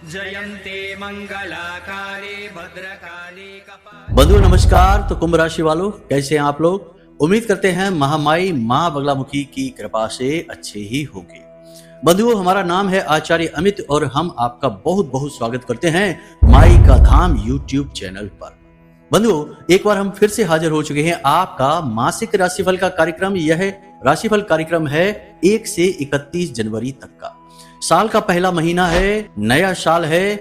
जयन्ते मंगलाकाले भद्रकाले बंधुओं नमस्कार। तो कुंभ राशि वालों, कैसे हैं आप लोग? उम्मीद करते हैं महामाई मां बगलामुखी की कृपा से अच्छे ही होंगे। बंधुओं, हमारा नाम है आचार्य अमित और हम आपका बहुत बहुत स्वागत करते हैं माई का धाम यूट्यूब चैनल पर। बंधुओं, एक बार हम फिर से हाजिर हो चुके हैं आपका मासिक राशिफल का कार्यक्रम। यह राशिफल कार्यक्रम है 1 से 31 जनवरी तक का। साल का पहला महीना है, नया साल है।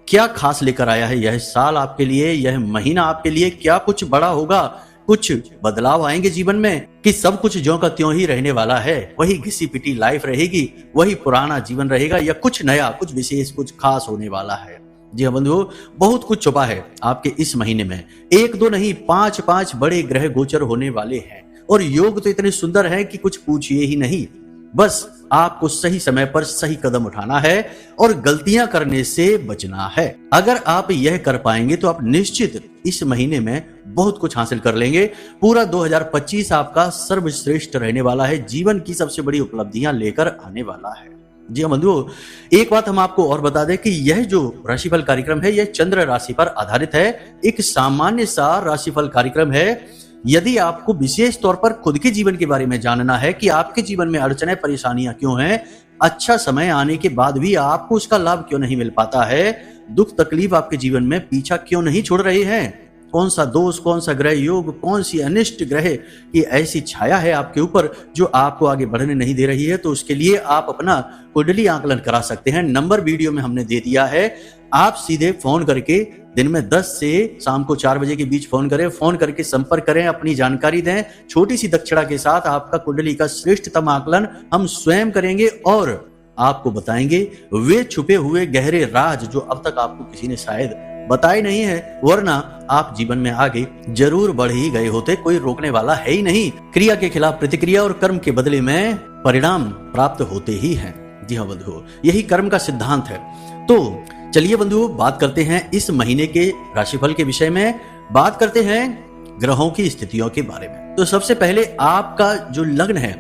क्या खास लेकर आया है यह साल आपके लिए, यह महीना आपके लिए? क्या कुछ बड़ा होगा? कुछ बदलाव आएंगे जीवन में कि सब कुछ ज्यों का त्यों ही रहने वाला है? वही घिसी पिटी लाइफ रहेगी, वही पुराना जीवन रहेगा, या कुछ नया, कुछ विशेष, कुछ खास होने वाला है? जी हाँ बंधुओं, बहुत कुछ छुपा है आपके इस महीने में। 1 2 नहीं, 5 बड़े ग्रह गोचर होने वाले हैं और योग तो इतने सुंदर है कि कुछ पूछिए ही नहीं। बस आपको सही समय पर सही कदम उठाना है और गलतियां करने से बचना है। अगर आप यह कर पाएंगे तो आप निश्चित इस महीने में बहुत कुछ हासिल कर लेंगे। पूरा 2025 आपका सर्वश्रेष्ठ रहने वाला है, जीवन की सबसे बड़ी उपलब्धियां लेकर आने वाला है। जी हाँ बंधुओं, एक बात हम आपको और बता दें कि यह जो राशिफल कार्यक्रम है यह चंद्र राशि पर आधारित है। एक सामान्य सा राशिफल कार्यक्रम है। यदि आपको विशेष तौर पर खुद के जीवन के बारे में जानना है कि आपके जीवन में अड़चनें परेशानियां क्यों हैं, अच्छा समय आने के बाद भी आपको उसका लाभ क्यों नहीं मिल पाता है, दुख तकलीफ आपके जीवन में पीछा क्यों नहीं छोड़ रहे हैं, कौन सा दोष, कौन सा ग्रह योग, कौन सी अनिष्ट ग्रह की ऐसी छाया है आपके ऊपर जो आपको आगे बढ़ने नहीं दे रही है, तो उसके लिए आप अपना कुंडली आकलन करा सकते हैं। नंबर वीडियो में हमने दे दिया है। आप सीधे फोन करके दिन में 10 से शाम को 4 बजे के बीच फोन करें, फोन करके संपर्क करें, अपनी जानकारी दें। छोटी सी दक्षिणा के साथ आपका कुंडली का श्रेष्ठतम आकलन हम स्वयं करेंगे और आपको बताएंगे वे छुपे हुए गहरे राज जो अब तक आपको किसी ने शायद बताए नहीं है, वरना आप जीवन में आगे जरूर बढ़ ही गए होते। कोई रोकने वाला है ही नहीं। क्रिया के खिलाफ प्रतिक्रिया और कर्म के बदले में परिणाम प्राप्त होते ही हैं। जी हाँ बंधुओं, यही कर्म का सिद्धांत है। तो चलिए बंधुओं, बात करते हैं इस महीने के राशिफल के विषय में। बात करते हैं ग्रहों की स्थितियों के बारे में। तो सबसे पहले आपका जो लग्न है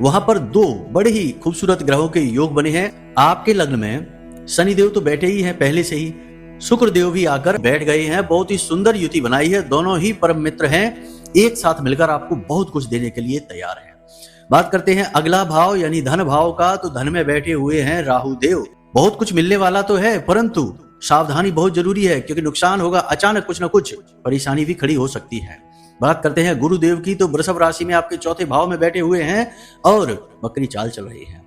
वहां पर 2 बड़े ही खूबसूरत ग्रहों के योग बने हैं। आपके लग्न में शनिदेव तो बैठे ही हैं पहले से ही, शुक्रदेव भी आकर बैठ गए हैं। बहुत ही सुंदर युति बनाई है, दोनों ही परम मित्र हैं, एक साथ मिलकर आपको बहुत कुछ देने के लिए तैयार हैं। बात करते हैं अगला भाव यानी धन भाव का। तो धन में बैठे हुए हैं राहु देव। बहुत कुछ मिलने वाला तो है, परंतु सावधानी बहुत जरूरी है क्योंकि नुकसान होगा, अचानक कुछ न कुछ परेशानी भी खड़ी हो सकती है। बात करते हैं गुरुदेव की। तो वृषभ राशि में आपके 4थे भाव में बैठे हुए हैं और बकरी चाल चल रही है।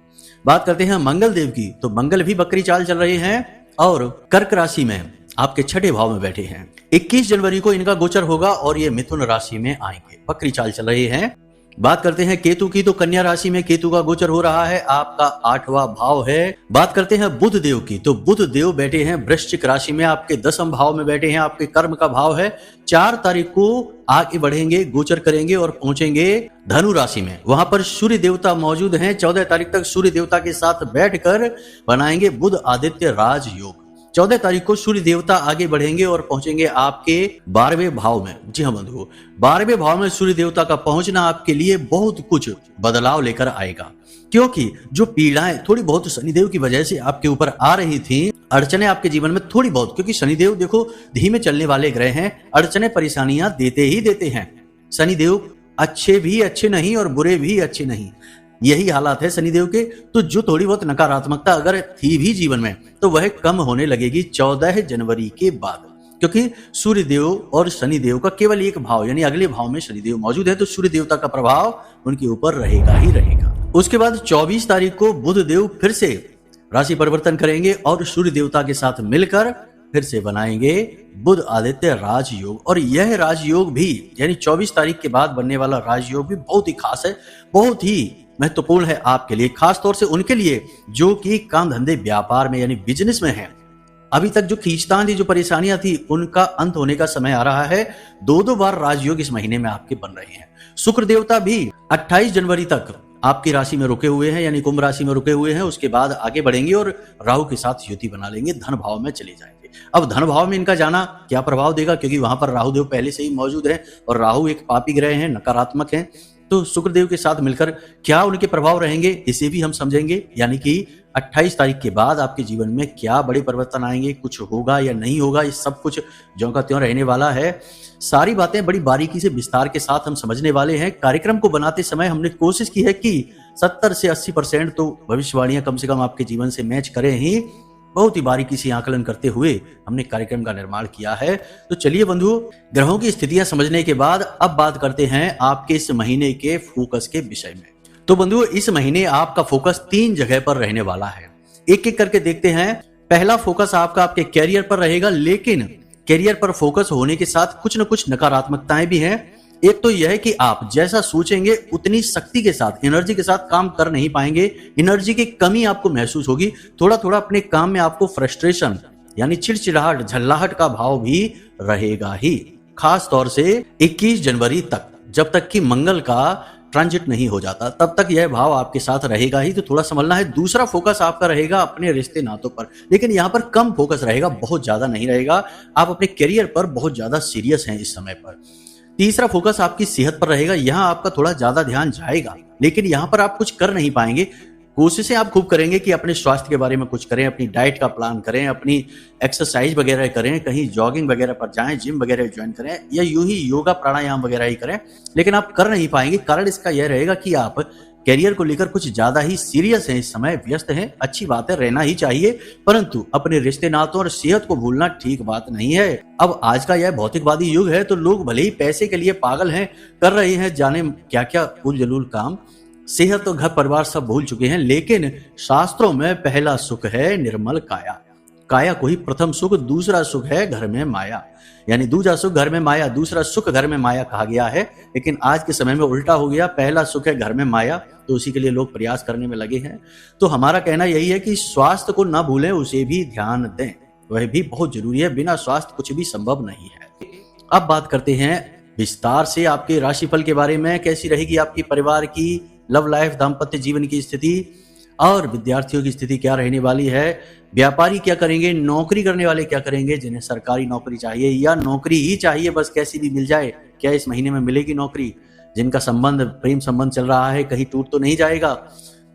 बात करते हैं मंगल देव की। तो मंगल भी बकरी चाल चल रहे हैं और कर्क राशि में आपके 6ठे भाव में बैठे हैं। 21 जनवरी को इनका गोचर होगा और ये मिथुन राशि में आएंगे, बकरी चाल चल रहे हैं। बात करते हैं केतु की। तो कन्या राशि में केतु का गोचर हो रहा है, आपका 8वां भाव है। बात करते हैं बुध देव की। तो बुध देव बैठे हैं वृश्चिक राशि में, आपके 10वें भाव में बैठे हैं, आपके कर्म का भाव है। 4 तारीख को आगे बढ़ेंगे, गोचर करेंगे और पहुंचेंगे धनु राशि में। वहां पर सूर्य देवता मौजूद हैं। 14 तारीख तक सूर्य देवता के साथ बैठकर बनाएंगे बुध आदित्य राज योग। 14 तारीख को सूर्य देवता आगे बढ़ेंगे और पहुंचेंगे आपके 12वें भाव में। जी हाँ बंधुओं, 12वें भाव में सूर्य देवता का पहुंचना आपके लिए बहुत कुछ बदलाव लेकर आएगा, क्योंकि जो पीड़ाएं थोड़ी बहुत शनिदेव की वजह से आपके ऊपर आ रही थी, अड़चने आपके जीवन में थोड़ी बहुत, क्योंकि शनिदेव देखो धीमे चलने वाले ग्रह हैं, अड़चने परेशानियां देते ही देते हैं। शनिदेव अच्छे भी अच्छे नहीं और बुरे भी अच्छे नहीं, यही हालात है शनिदेव के। तो जो थोड़ी बहुत नकारात्मकता अगर थी भी जीवन में तो वह कम होने लगेगी 14 जनवरी के बाद, क्योंकि सूर्य देव और शनिदेव का केवल एक भाव यानी अगले भाव में शनिदेव मौजूद है, तो सूर्य देवता का प्रभाव उनके ऊपर रहेगा ही रहेगा। उसके बाद 24 तारीख को बुध देव फिर से राशि परिवर्तन करेंगे और सूर्य देवता के साथ मिलकर फिर से बनाएंगे बुध आदित्य राजयोग। और यह राजयोग भी यानी 24 तारीख के बाद बनने वाला राजयोग भी बहुत ही खास है, बहुत ही महत्वपूर्ण है आपके लिए, खास तौर से उनके लिए जो कि काम धंधे व्यापार में यानी बिजनेस में हैं। अभी तक जो खींचतान थी, जो परेशानियां थी, उनका अंत होने का समय आ रहा है। 2 बार राजयोग इस महीने में आपके बन रहे हैं। शुक्र देवता भी 28 जनवरी तक आपकी राशि में रुके हुए हैं यानी कुंभ राशि में रुके हुए हैं, उसके बाद आगे बढ़ेंगे और राहु के साथ युति बना लेंगे, धन भाव में चले जाएंगे। अब धन भाव में इनका जाना क्या प्रभाव देगा, क्योंकि वहां पर राहु देव पहले से ही मौजूद है और राहु एक पापी ग्रह है, नकारात्मक है। तो शुक्रदेव के साथ मिलकर क्या उनके प्रभाव रहेंगे इसे भी हम समझेंगे, यानी कि 28 तारीख के बाद आपके जीवन में क्या बड़े परिवर्तन आएंगे, कुछ होगा या नहीं होगा, ये सब कुछ ज्यों का त्यों रहने वाला है। सारी बातें बड़ी बारीकी से विस्तार के साथ हम समझने वाले हैं। कार्यक्रम को बनाते समय हमने कोशिश की है कि 70 से 80% तो भविष्यवाणियां कम से कम आपके जीवन से मैच करें ही। बहुत ही बारीकी से आकलन करते हुए हमने कार्यक्रम का निर्माण किया है। तो चलिए बंधुओं, ग्रहों की स्थितियां समझने के बाद अब बात करते हैं आपके इस महीने के फोकस के विषय में। तो बंधुओं, इस महीने आपका फोकस 3 जगह पर रहने वाला है। एक एक करके देखते हैं। पहला फोकस आपका आपके कैरियर पर रहेगा, लेकिन कैरियर पर फोकस होने के साथ कुछ न कुछ नकारात्मकताएं भी हैं। एक तो यह है कि आप जैसा सोचेंगे उतनी शक्ति के साथ, एनर्जी के साथ काम कर नहीं पाएंगे। एनर्जी की कमी आपको महसूस होगी। थोड़ा थोड़ा अपने काम में आपको फ्रस्ट्रेशन यानी चिड़चिड़ाहट, झल्लाहट का भाव भी रहेगा ही। खास तौर से 21 जनवरी तक, जब तक कि मंगल का ट्रांजिट नहीं हो जाता, तब तक यह भाव आपके साथ रहेगा ही। तो थोड़ा समझना है। दूसरा फोकस आपका रहेगा अपने रिश्ते नातों पर, लेकिन यहाँ पर कम फोकस रहेगा, बहुत ज्यादा नहीं रहेगा। आप अपने करियर पर बहुत ज्यादा सीरियस हैं इस समय पर। तीसरा फोकस आपकी सेहत पर रहेगा। यहाँ आपका थोड़ा ज्यादा ध्यान जाएगा, लेकिन यहाँ पर आप कुछ कर नहीं पाएंगे। कोशिशें आप खूब करेंगे कि अपने स्वास्थ्य के बारे में कुछ करें, अपनी डाइट का प्लान करें, अपनी एक्सरसाइज वगैरह करें, कहीं जॉगिंग वगैरह पर जाएं, जिम वगैरह ज्वाइन करें, या यूं ही योगा प्राणायाम वगैरह ही करें, लेकिन आप कर नहीं पाएंगे। कारण इसका यह रहेगा कि आप कैरियर को लेकर कुछ ज्यादा ही सीरियस हैं, इस समय व्यस्त हैं। अच्छी बात है, रहना ही चाहिए, परंतु अपने रिश्ते नातों और सेहत को भूलना ठीक बात नहीं है। अब आज का यह भौतिकवादी युग है, तो लोग भले ही पैसे के लिए पागल हैं, कर रहे हैं जाने क्या क्या उल जलूल काम, सेहत और घर परिवार सब भूल चुके हैं। लेकिन शास्त्रों में पहला सुख है निर्मल काया। काया को ही प्रथम सुख, दूसरा सुख है घर में माया। यानी दूसरा सुख घर में माया, दूसरा सुख घर में माया कहा गया है। लेकिन आज के समय में उल्टा हो गया, पहला सुख है घर में माया, तो उसी के लिए लोग प्रयास करने में लगे हैं। तो हमारा कहना यही है कि स्वास्थ्य को ना भूलें, उसे भी ध्यान दें, वह भी बहुत जरूरी है। बिना स्वास्थ्य कुछ भी संभव नहीं है। अब बात करते हैं विस्तार से आपके राशिफल के बारे में। कैसी रहेगी आपकी परिवार की, लव लाइफ, दाम्पत्य जीवन की स्थिति, और विद्यार्थियों की स्थिति क्या रहने वाली है। व्यापारी क्या करेंगे, नौकरी करने वाले क्या करेंगे, जिन्हें सरकारी नौकरी चाहिए या नौकरी ही चाहिए बस कैसी भी मिल जाए, क्या इस महीने में मिलेगी नौकरी। जिनका संबंध, प्रेम संबंध चल रहा है, कहीं टूट तो नहीं जाएगा।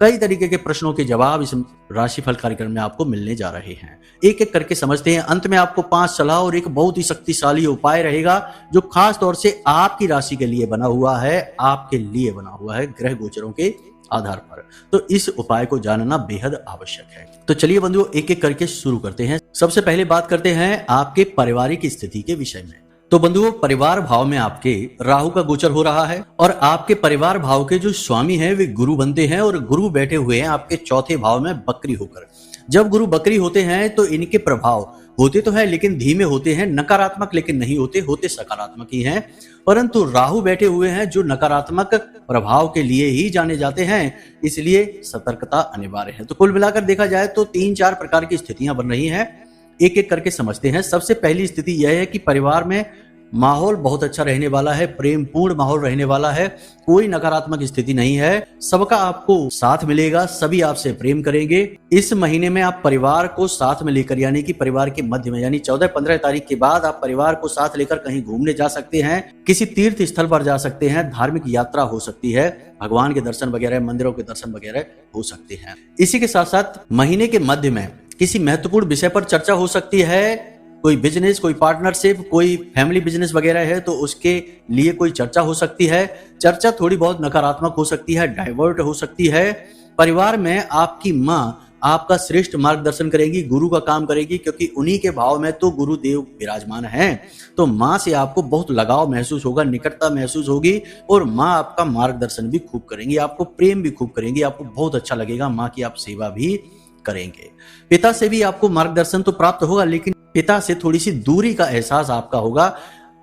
कई तरीके के प्रश्नों के जवाब इस राशिफल कार्यक्रम में आपको मिलने जा रहे हैं। एक एक करके समझते हैं। अंत में आपको 5 सलाह और एक बहुत ही शक्तिशाली उपाय रहेगा, जो खास तौर से आपकी राशि के लिए बना हुआ है, आपके लिए बना हुआ है ग्रह गोचरों के आधार पर। तो इस उपाय को जानना बेहद आवश्यक है। तो चलिए बंधुओं, एक एक करके शुरू करते हैं। सबसे पहले बात करते हैं आपके पारिवारिक स्थिति के विषय में। तो बंधुओं, परिवार भाव में आपके राहु का गोचर हो रहा है, और आपके परिवार भाव के जो स्वामी हैं वे गुरु बनते हैं, और गुरु बैठे हुए हैं आपके चौथे भाव में बकरी होकर। जब गुरु बकरी होते हैं तो इनके प्रभाव होते तो है, लेकिन धीमे होते हैं, नकारात्मक लेकिन नहीं होते, होते सकारात्मक ही हैं। परंतु राहु बैठे हुए हैं जो नकारात्मक प्रभाव के लिए ही जाने जाते हैं, इसलिए सतर्कता अनिवार्य है। तो कुल मिलाकर देखा जाए तो 3-4 प्रकार की स्थितियां बन रही हैं। एक एक करके समझते हैं। सबसे पहली स्थिति यह है कि परिवार में माहौल बहुत अच्छा रहने वाला है, प्रेम पूर्ण माहौल रहने वाला है, कोई नकारात्मक स्थिति नहीं है। सबका आपको साथ मिलेगा, सभी आपसे प्रेम करेंगे। इस महीने में आप परिवार को साथ में लेकर, यानी कि परिवार के मध्य में, यानी 14-15 तारीख के बाद आप परिवार को साथ लेकर कहीं घूमने जा सकते हैं, किसी तीर्थ स्थल पर जा सकते हैं, धार्मिक यात्रा हो सकती है, भगवान के दर्शन वगैरह, मंदिरों के दर्शन वगैरह हो सकते हैं। इसी के साथ साथ महीने के मध्य में किसी महत्वपूर्ण विषय पर चर्चा हो सकती है। कोई बिजनेस, कोई पार्टनरशिप, कोई फैमिली बिजनेस वगैरह है तो उसके लिए कोई चर्चा हो सकती है। चर्चा थोड़ी बहुत नकारात्मक हो सकती है, डाइवर्ट हो सकती है। परिवार में आपकी माँ आपका श्रेष्ठ मार्गदर्शन करेगी, गुरु का काम करेगी, क्योंकि उन्हीं के भाव में तो गुरुदेव विराजमान हैं। तो माँ से आपको बहुत लगाव महसूस होगा, निकटता महसूस होगी, और माँ आपका मार्गदर्शन भी खूब करेंगी, आपको प्रेम भी खूब करेंगी, आपको बहुत अच्छा लगेगा। माँ की आप सेवा भी करेंगे। पिता से भी आपको मार्गदर्शन तो प्राप्त होगा, लेकिन पिता से थोड़ी सी दूरी का एहसास आपका होगा।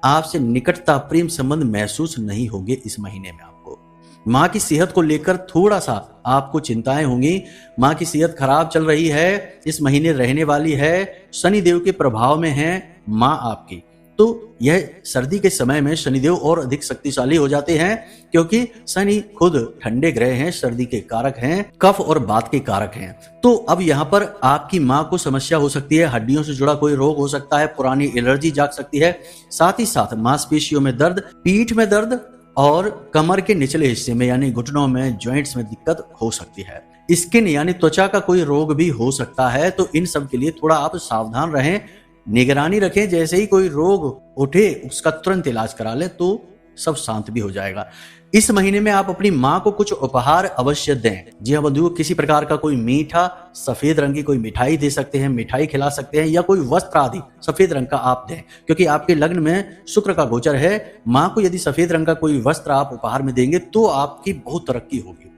आपसे निकटता, प्रेम संबंध महसूस नहीं होंगे इस महीने में। आपको माँ की सेहत को लेकर थोड़ा सा आपको चिंताएं होंगी। माँ की सेहत खराब चल रही है, इस महीने रहने वाली है, शनिदेव के प्रभाव में है माँ आपकी। तो यह सर्दी के समय में शनिदेव और अधिक शक्तिशाली हो जाते हैं, क्योंकि शनि खुद ठंडे ग्रह हैं, सर्दी के कारक हैं, कफ और बात के कारक हैं। तो अब यहाँ पर आपकी माँ को समस्या हो सकती है, हड्डियों से जुड़ा कोई रोग हो सकता है, पुरानी एलर्जी जाग सकती है, साथ ही साथ मांसपेशियों में दर्द, पीठ में दर्द और कमर के निचले हिस्से में यानी घुटनों में, जॉइंट्स में दिक्कत हो सकती है। स्किन यानी त्वचा का कोई रोग भी हो सकता है, तो इन सब के लिए थोड़ा आप सावधान रहें, निगरानी रखें। जैसे ही कोई रोग उठे उसका तुरंत इलाज करा लें तो सब शांत भी हो जाएगा। इस महीने में आप अपनी माँ को कुछ उपहार अवश्य दें। जी हाँ बंधुओं, किसी प्रकार का कोई मीठा सफेद रंग की कोई मिठाई दे सकते हैं, मिठाई खिला सकते हैं, या कोई वस्त्र आदि सफेद रंग का आप दें, क्योंकि आपके लग्न में शुक्र का गोचर है। माँ को यदि सफेद रंग का कोई वस्त्र आप उपहार में देंगे तो आपकी बहुत तरक्की होगी।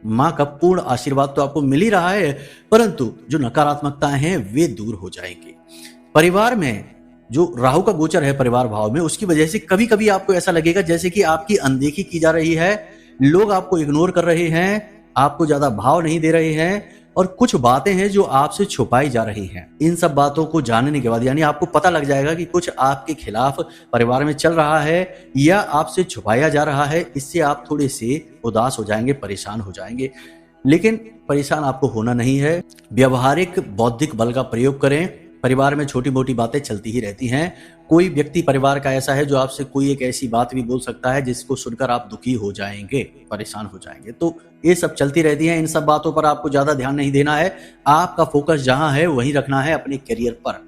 माँ का पूर्ण आशीर्वाद तो आपको मिल ही रहा है, परंतु जो नकारात्मकताएं हैं वे दूर हो जाएंगी। परिवार में जो राहु का गोचर है परिवार भाव में, उसकी वजह से कभी कभी आपको ऐसा लगेगा जैसे कि आपकी अनदेखी की जा रही है, लोग आपको इग्नोर कर रहे हैं, आपको ज्यादा भाव नहीं दे रहे हैं, और कुछ बातें हैं जो आपसे छुपाई जा रही हैं। इन सब बातों को जानने के बाद यानी आपको पता लग जाएगा कि कुछ आपके खिलाफ परिवार में चल रहा है या आपसे छुपाया जा रहा है। इससे आप थोड़े से उदास हो जाएंगे, परेशान हो जाएंगे, लेकिन परेशान आपको होना नहीं है। व्यवहारिक बौद्धिक बल का प्रयोग करें। परिवार में छोटी मोटी बातें चलती ही रहती हैं। कोई व्यक्ति परिवार का ऐसा है जो आपसे कोई एक ऐसी बात भी बोल सकता है जिसको सुनकर आप दुखी हो जाएंगे, परेशान हो जाएंगे। तो ये सब चलती रहती है। इन सब बातों पर आपको ज्यादा ध्यान नहीं देना है। आपका फोकस जहां है वहीं रखना है, अपने करियर पर।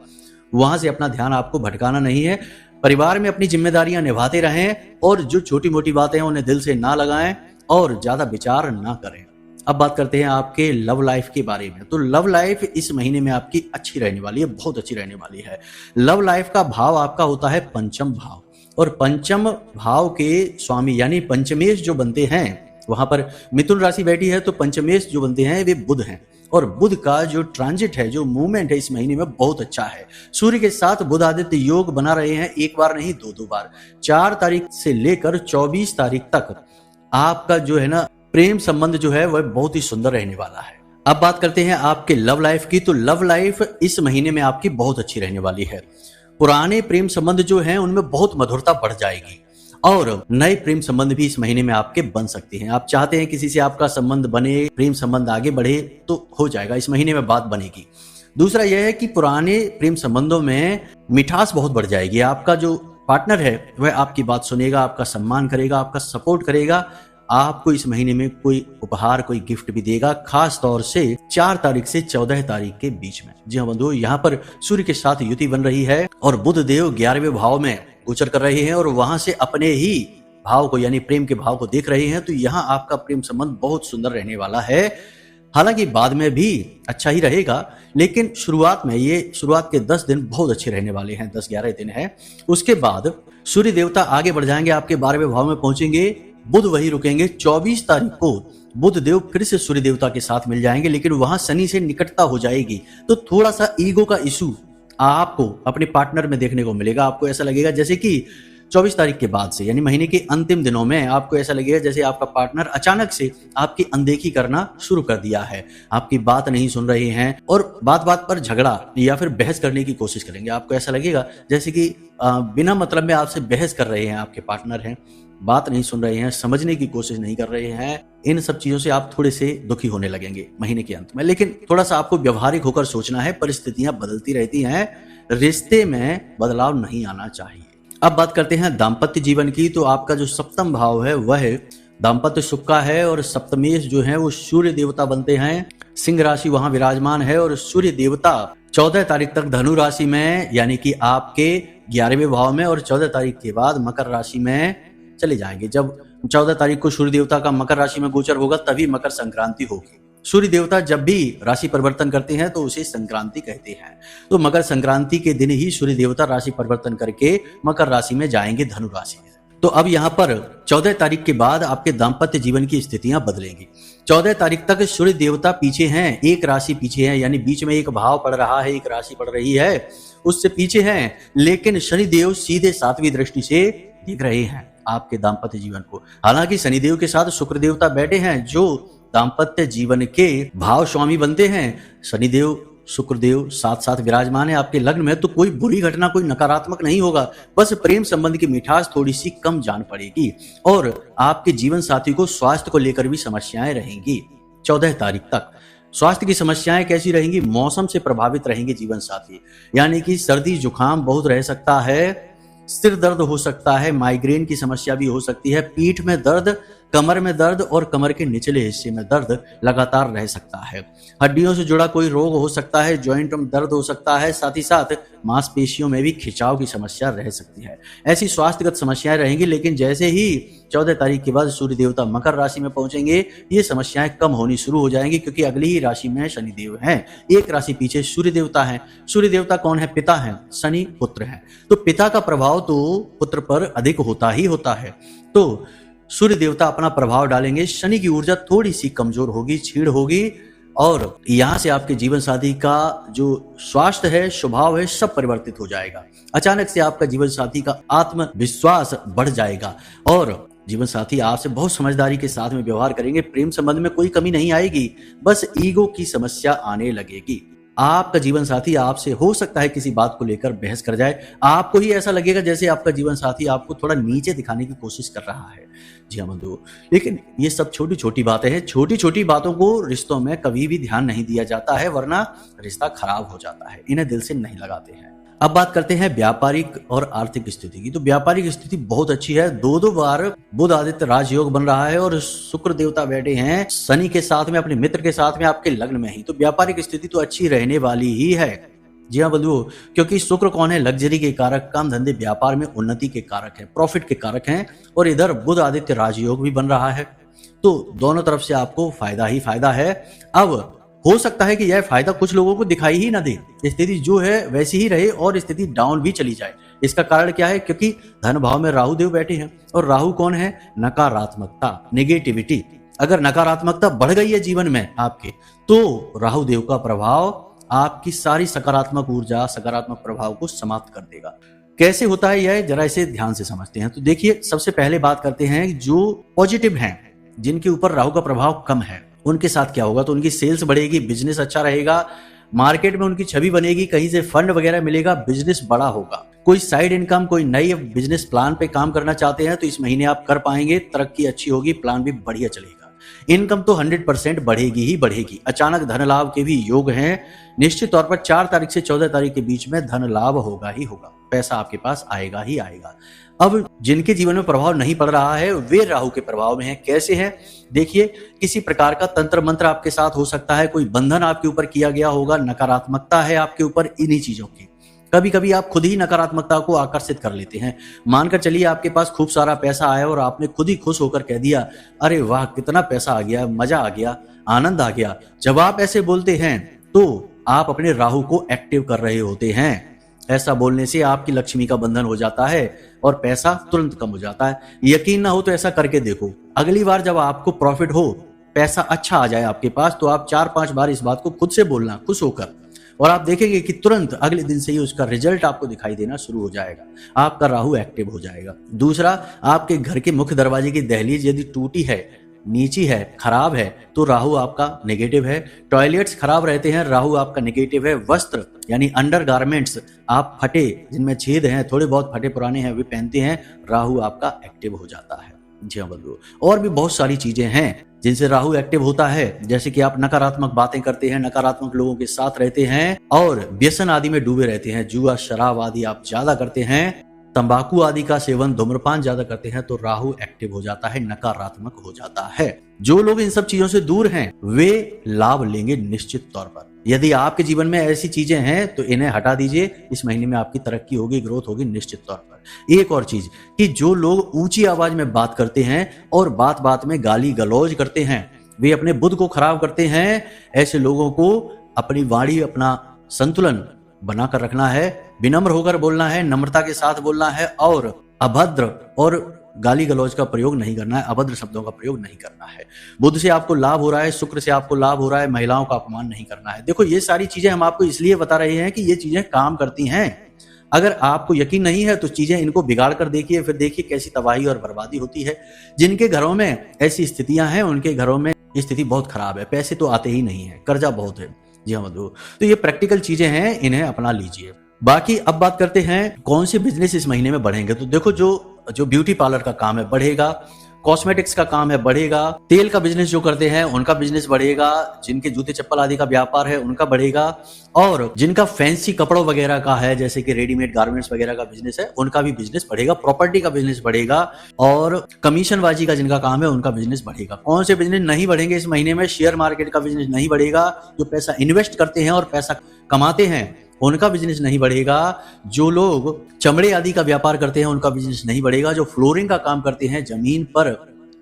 वहां से अपना ध्यान आपको भटकाना नहीं है। परिवार में अपनी जिम्मेदारियां निभाते रहें और जो छोटी मोटी बातें हैं उन्हें दिल से ना लगाएं और ज्यादा विचार ना करें। अब बात करते हैं आपके लव लाइफ के बारे में। तो लव लाइफ इस महीने में आपकी अच्छी रहने वाली है, बहुत अच्छी रहने वाली है। लव लाइफ का भाव आपका होता है पंचम भाव, और पंचम भाव के स्वामी यानी पंचमेश जो बनते हैं, वहां पर मिथुन राशि बैठी है, तो पंचमेश जो बनते हैं वे बुध हैं। और बुध का जो ट्रांजिट है, जो मूवमेंट है इस महीने में बहुत अच्छा है। सूर्य के साथ बुध आदित्य योग बना रहे हैं, एक बार नहीं दो बार। 4 तारीख से लेकर 24 तारीख तक आपका जो है ना प्रेम संबंध जो है वह बहुत ही सुंदर रहने वाला है। अब बात करते हैं आपके लव लाइफ की। तो लव लाइफ इस महीने में आपकी बहुत अच्छी रहने वाली है। पुराने प्रेम संबंध जो हैं उनमें बहुत मधुरता बढ़ जाएगी और नए प्रेम संबंध भी इस महीने में आपके बन सकते हैं। आप चाहते हैं किसी से आपका संबंध बने, प्रेम संबंध आगे बढ़े, तो हो जाएगा, इस महीने में बात बनेगी। दूसरा यह है कि पुराने प्रेम संबंधों में मिठास बहुत बढ़ जाएगी। आपका जो पार्टनर है वह आपकी बात सुनेगा, आपका सम्मान करेगा, आपका सपोर्ट करेगा। आपको इस महीने में कोई उपहार, कोई गिफ्ट भी देगा, खास तौर से 4 तारीख से 14 तारीख के बीच में। जी हाँ बंधुओं, यहाँ पर सूर्य के साथ युति बन रही है और बुध देव 11वें भाव में गोचर कर रहे हैं और वहां से अपने ही भाव को यानी प्रेम के भाव को देख रहे हैं। तो यहाँ आपका प्रेम संबंध बहुत सुंदर रहने वाला है। हालांकि बाद में भी अच्छा ही रहेगा, लेकिन शुरुआत के 10 दिन बहुत अच्छे रहने वाले हैं, 10-11 दिन है। उसके बाद सूर्य देवता आगे बढ़ जाएंगे, आपके 12वें भाव में पहुंचेंगे, बुध वही रुकेंगे। 24 तारीख को बुध देव फिर से सूर्य देवता के साथ मिल जाएंगे, लेकिन वहां शनि से निकटता हो जाएगी, तो थोड़ा सा ईगो का इशू आपको अपने पार्टनर में देखने को मिलेगा। आपको ऐसा लगेगा जैसे कि 24 तारीख के बाद से यानी महीने के अंतिम दिनों में आपको ऐसा लगेगा जैसे आपका पार्टनर अचानक से आपकी अनदेखी करना शुरू कर दिया है, आपकी बात नहीं सुन रहे हैं और बात बात पर झगड़ा या फिर बहस करने की कोशिश करेंगे। आपको ऐसा लगेगा जैसे कि बिना मतलब में आपसे बहस कर रहे हैं, आपके पार्टनर हैं, बात नहीं सुन रहे हैं, समझने की कोशिश नहीं कर रहे हैं। इन सब चीजों से आप थोड़े से दुखी होने लगेंगे महीने के अंत में। लेकिन थोड़ा सा आपको व्यवहारिक होकर सोचना है, परिस्थितियां बदलती रहती हैं, रिश्ते में बदलाव नहीं आना चाहिए। अब बात करते हैं दाम्पत्य जीवन की। तो आपका जो सप्तम भाव है वह दाम्पत्य सुख का है और सप्तमेश जो है वो सूर्य देवता बनते हैं। सिंह राशि वहां विराजमान है और सूर्य देवता 14 तारीख तक धनु राशि में यानी कि आपके 11वें भाव में और 14 तारीख के बाद मकर राशि में चले जाएंगे। जब 14 तारीख को सूर्य देवता का मकर राशि में गोचर होगा तभी मकर संक्रांति होगी। सूर्य देवता जब भी राशि परिवर्तन करते हैं तो उसे संक्रांति कहते हैं। तो मकर संक्रांति के दिन ही सूर्य देवता राशि परिवर्तन करके मकर राशि में जाएंगे, धनु राशि में। तो अब यहाँ पर 14 तारीख के बाद आपके दाम्पत्य जीवन की स्थितियां बदलेंगी। 14 तारीख तक सूर्य देवता पीछे हैं, एक राशि पीछे है, यानी बीच में एक भाव पड़ रहा है, एक राशि पड़ रही है, उससे पीछे हैं। लेकिन शनिदेव सीधे 7वीं दृष्टि से देख रहे हैं आपके दाम्पत्य जीवन को। हालांकि शनिदेव के साथ शुक्र देवता बैठे हैं जो दाम्पत्य जीवन के भाव स्वामी बनते हैं। शनिदेव शुक्रदेव साथ साथ विराजमान है आपके लग्न में, तो कोई बुरी घटना, कोई नकारात्मक नहीं होगा। बस प्रेम संबंध की मिठास थोड़ी सी कम जान पड़ेगी और आपके जीवन साथी को स्वास्थ्य को लेकर भी समस्याएं रहेंगी। 14 तारीख तक स्वास्थ्य की समस्याएं कैसी रहेंगी? मौसम से प्रभावित रहेंगे जीवन साथी, यानी कि सर्दी जुकाम बहुत रह सकता है, सिर दर्द हो सकता है, माइग्रेन की समस्या भी हो सकती है, पीठ में दर्द, कमर में दर्द और कमर के निचले हिस्से में दर्द लगातार रह सकता है। हड्डियों से जुड़ा कोई रोग हो सकता है, जॉइंट में दर्द हो सकता है, साथ ही साथ मांसपेशियों में भी खिंचाव की समस्या रह सकती है। ऐसी स्वास्थ्यगत समस्याएं रहेंगी, लेकिन जैसे ही 14 तारीख के बाद सूर्य देवता मकर राशि में पहुंचेंगे, ये समस्याएं कम होनी शुरू हो जाएंगी, क्योंकि अगली ही राशि में शनिदेव हैं। एक राशि पीछे सूर्य देवता है। सूर्य देवता कौन है? पिता है। शनि पुत्र है। तो पिता का प्रभाव तो पुत्र पर अधिक होता ही होता है। तो सूर्य देवता अपना प्रभाव डालेंगे, शनि की ऊर्जा थोड़ी सी कमजोर होगी, छीड़ होगी, और यहां से आपके जीवन साथी का जो स्वास्थ्य है, स्वभाव है, सब परिवर्तित हो जाएगा। अचानक से आपका जीवन साथी का आत्मविश्वास बढ़ जाएगा और जीवन साथी आपसे बहुत समझदारी के साथ में व्यवहार करेंगे। प्रेम संबंध में कोई कमी नहीं आएगी, बस ईगो की समस्या आने लगेगी। आपका जीवन साथी आपसे हो सकता है किसी बात को लेकर बहस कर जाए। आपको ही ऐसा लगेगा जैसे आपका जीवन साथी आपको थोड़ा नीचे दिखाने की कोशिश कर रहा है। जी हाँ बंधु, लेकिन ये सब छोटी छोटी बातें हैं। छोटी छोटी बातों को रिश्तों में कभी भी ध्यान नहीं दिया जाता है, वरना रिश्ता खराब हो जाता है। इन्हें दिल से नहीं लगाते हैं। अब बात करते हैं व्यापारिक और आर्थिक स्थिति की। तो व्यापारिक स्थिति बहुत अच्छी है। दो बार बुध आदित्य राजयोग बन रहा है और शुक्र देवता बैठे हैं शनि के साथ में, अपने मित्र के साथ में, आपके लग्न में ही। तो व्यापारिक स्थिति तो अच्छी रहने वाली ही है। जी हाँ बंधुओं, क्योंकि शुक्र कौन है? लग्जरी के कारक, काम धंधे व्यापार में उन्नति के कारक है, प्रॉफिट के कारक हैं। और इधर बुध आदित्य राजयोग भी बन रहा है, तो दोनों तरफ से आपको फायदा ही फायदा है। अब हो सकता है कि यह फायदा कुछ लोगों को दिखाई ही ना दे, स्थिति जो है वैसी ही रहे और स्थिति डाउन भी चली जाए। इसका कारण क्या है? क्योंकि धन भाव में राहु देव बैठे हैं, और राहु कौन है? नकारात्मकता, नेगेटिविटी। अगर नकारात्मकता बढ़ गई है जीवन में आपके, तो राहु देव का प्रभाव आपकी सारी सकारात्मक ऊर्जा, सकारात्मक प्रभाव को समाप्त कर देगा। कैसे होता है यह, जरा इसे ध्यान से समझते हैं। तो देखिए, सबसे पहले बात करते हैं जो पॉजिटिव हैं, जिनके ऊपर राहु का प्रभाव कम है, उनके साथ क्या होगा? तो उनकी सेल्स बढ़ेगी, बिजनेस अच्छा रहेगा, मार्केट में उनकी छवि बनेगी, कहीं से फंड वगैरह मिलेगा, बिजनेस बड़ा होगा। कोई साइड इनकम, कोई नई बिजनेस प्लान पे काम करना चाहते हैं तो इस महीने आप कर पाएंगे, तरक्की अच्छी होगी, प्लान भी बढ़िया चलेगा। इनकम तो 100% बढ़ेगी ही बढ़ेगी। अचानक धन लाभ के भी योग हैं। निश्चित तौर पर 4 तारीख से 14 तारीख के बीच में धन लाभ होगा ही होगा, पैसा आपके पास आएगा ही आएगा। अब जिनके जीवन में प्रभाव नहीं पड़ रहा है वे राहु के प्रभाव में हैं। कैसे हैं? देखिए, किसी प्रकार का तंत्र मंत्र आपके साथ हो सकता है, कोई बंधन आपके ऊपर किया गया होगा, नकारात्मकता है आपके ऊपर इन्हीं चीजों की। कभी कभी आप खुद ही नकारात्मकता को आकर्षित कर लेते हैं। मानकर चलिए आपके पास खूब सारा पैसा आया और आपने खुद ही खुश होकर कह दिया, अरे वाह कितना पैसा आ गया, मजा आ गया, आनंद आ गया। जब आप ऐसे बोलते हैं तो आप अपने राहु को एक्टिव कर रहे होते हैं। ऐसा बोलने से आपकी लक्ष्मी का बंधन हो जाता है और पैसा तुरंत कम हो जाता है। यकीन ना हो तो ऐसा करके देखो। अगली बार जब आपको प्रॉफिट हो, पैसा अच्छा आ जाए आपके पास, तो आप 4-5 बार इस बात को खुद से बोलना खुश होकर, और आप देखेंगे कि तुरंत अगले दिन से ही उसका रिजल्ट आपको दिखाई देना शुरू हो जाएगा। आपका राहु एक्टिव हो जाएगा। दूसरा, आपके घर के मुख्य दरवाजे की दहलीज यदि टूटी है, नीची है, खराब है, तो राहु आपका नेगेटिव है। टॉयलेट्स खराब रहते हैं, राहु आपका नेगेटिव है। वस्त्र यानी अंडर गारमेंट्स आप फटे, जिनमें छेद हैं, थोड़े बहुत फटे पुराने हैं, वे पहनते हैं, राहु आपका एक्टिव हो जाता है। जी हाँ बंधुओं, और भी बहुत सारी चीजें हैं जिनसे राहु एक्टिव होता है। जैसे कि आप नकारात्मक बातें करते हैं, नकारात्मक लोगों के साथ रहते हैं और व्यसन आदि में डूबे रहते हैं, जुआ शराब आदि आप ज्यादा करते हैं, तंबाकू आदि का सेवन, धूम्रपान ज्यादा करते हैं, तो राहु एक्टिव हो जाता है, नकारात्मक हो जाता है। जो लोग इन सब चीजों से दूर हैं वे लाभ लेंगे निश्चित तौर पर। यदि आपके जीवन में ऐसी चीजें हैं तो इन्हें हटा दीजिए। इस महीने में आपकी तरक्की होगी, ग्रोथ होगी निश्चित तौर पर। एक और चीज कि जो लोग ऊंची आवाज में बात करते हैं और बात बात में गाली गलौज करते हैं, वे अपने बुद्ध को खराब करते हैं। ऐसे लोगों को अपनी वाणी, अपना संतुलन बनाकर रखना है, विनम्र होकर बोलना है, नम्रता के साथ बोलना है, और अभद्र और गाली गलौज का प्रयोग नहीं करना है, अभद्र शब्दों का प्रयोग नहीं करना है। बुध से आपको लाभ हो रहा है, शुक्र से आपको लाभ हो रहा है, महिलाओं का अपमान नहीं करना है। देखो, ये सारी चीजें हम आपको इसलिए बता रहे हैं कि ये चीजें काम करती हैं। अगर आपको यकीन नहीं है तो चीजें इनको बिगाड़ कर देखिए, फिर देखिए कैसी तबाही और बर्बादी होती है। जिनके घरों में ऐसी स्थितियां हैं उनके घरों में स्थिति बहुत खराब है, पैसे तो आते ही नहीं है, कर्जा बहुत है। जी हाँ बंधु, तो ये प्रैक्टिकल चीजें हैं, इन्हें अपना लीजिए। बाकी अब बात करते हैं कौन से बिजनेस इस महीने में बढ़ेंगे। तो देखो, जो ब्यूटी पार्लर का काम है बढ़ेगा, कॉस्मेटिक्स का काम है बढ़ेगा, तेल का बिजनेस जो करते हैं उनका बिजनेस बढ़ेगा, जिनके जूते चप्पल आदि का व्यापार है उनका बढ़ेगा, और जिनका फैंसी कपड़ों वगैरह का है जैसे कि रेडीमेड गारमेंट्स वगैरह का बिजनेस है उनका भी बिजनेस बढ़ेगा, प्रॉपर्टी का बिजनेस बढ़ेगा, और कमीशनबाजी का जिनका काम है उनका बिजनेस बढ़ेगा। कौन से बिजनेस नहीं बढ़ेंगे इस महीने में? शेयर मार्केट का बिजनेस नहीं बढ़ेगा, जो पैसा इन्वेस्ट करते हैं और पैसा कमाते हैं उनका बिजनेस नहीं बढ़ेगा, जो लोग चमड़े आदि का व्यापार करते हैं उनका बिजनेस नहीं बढ़ेगा, जो फ्लोरिंग का काम करते हैं, जमीन पर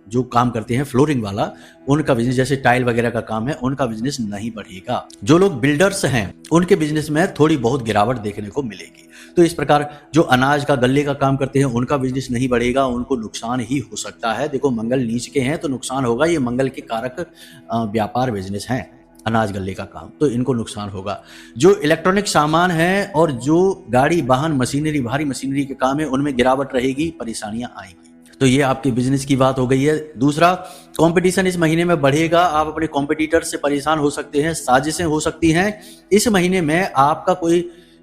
जो काम करते हैं फ्लोरिंग वाला, उनका बिजनेस जैसे टाइल वगैरह का काम है उनका बिजनेस नहीं बढ़ेगा, जो लोग बिल्डर्स हैं उनके बिजनेस में थोड़ी बहुत गिरावट देखने को मिलेगी। तो इस प्रकार जो अनाज का गल्ले का काम करते हैं उनका बिजनेस नहीं बढ़ेगा, उनको नुकसान ही हो सकता है। देखो मंगल नीच के हैं तो नुकसान होगा, ये मंगल के कारक व्यापार बिजनेस है, अनाज गल्ले का काम, तो इनको नुकसान होगा। जो इलेक्ट्रॉनिक सामान है और जो गाड़ी वाहन मशीनरी भारी मशीनरी के काम है उनमें गिरावट रहेगी, परेशानियां आएंगी। तो ये आपके बिजनेस की बात हो गई है। दूसरा, कंपटीशन इस महीने में बढ़ेगा, आप अपने कॉम्पिटिटर से परेशान हो सकते हैं, साजिशें हो सकती हैं। इस महीने में आपका कोई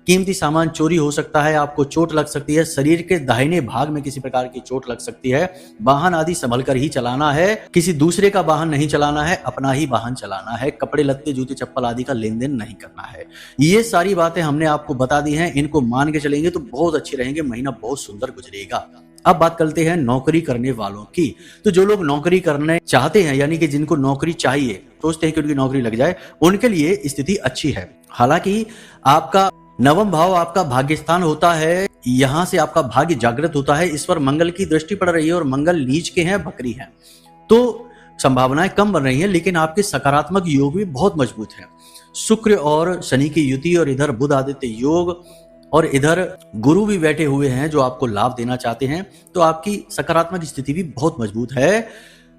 कीमती सामान चोरी हो सकता है, आपको चोट लग सकती है, शरीर के दाहिने भाग में किसी प्रकार की चोट लग सकती है। वाहन आदि संभल कर ही चलाना है, किसी दूसरे का वाहन नहीं चलाना है, अपना ही वाहन चलाना है। कपड़े लत्ते जूते चप्पल आदि का लेन देन नहीं करना है। ये सारी बातें हमने आपको बता दी हैं, इनको मान के चलेंगे तो बहुत अच्छे रहेंगे, महीना बहुत सुंदर गुजरेगा। अब बात करते हैं नौकरी करने वालों की। तो जो लोग नौकरी करने चाहते हैं, यानी कि जिनको नौकरी चाहिए, सोचते हैं कि उनकी नौकरी लग जाए, उनके लिए स्थिति अच्छी है। हालांकि आपका नवम भाव आपका भाग्य स्थान होता है, यहां से आपका भाग्य जागृत होता है, इस पर मंगल की दृष्टि पड़ रही है और मंगल नीच के हैं, बकरी है, तो संभावनाएं कम बन रही हैं, लेकिन आपके सकारात्मक योग भी बहुत मजबूत है। शुक्र और शनि की युति और इधर बुध आदित्य योग और इधर गुरु भी बैठे हुए हैं जो आपको लाभ देना चाहते हैं, तो आपकी सकारात्मक स्थिति भी बहुत मजबूत है।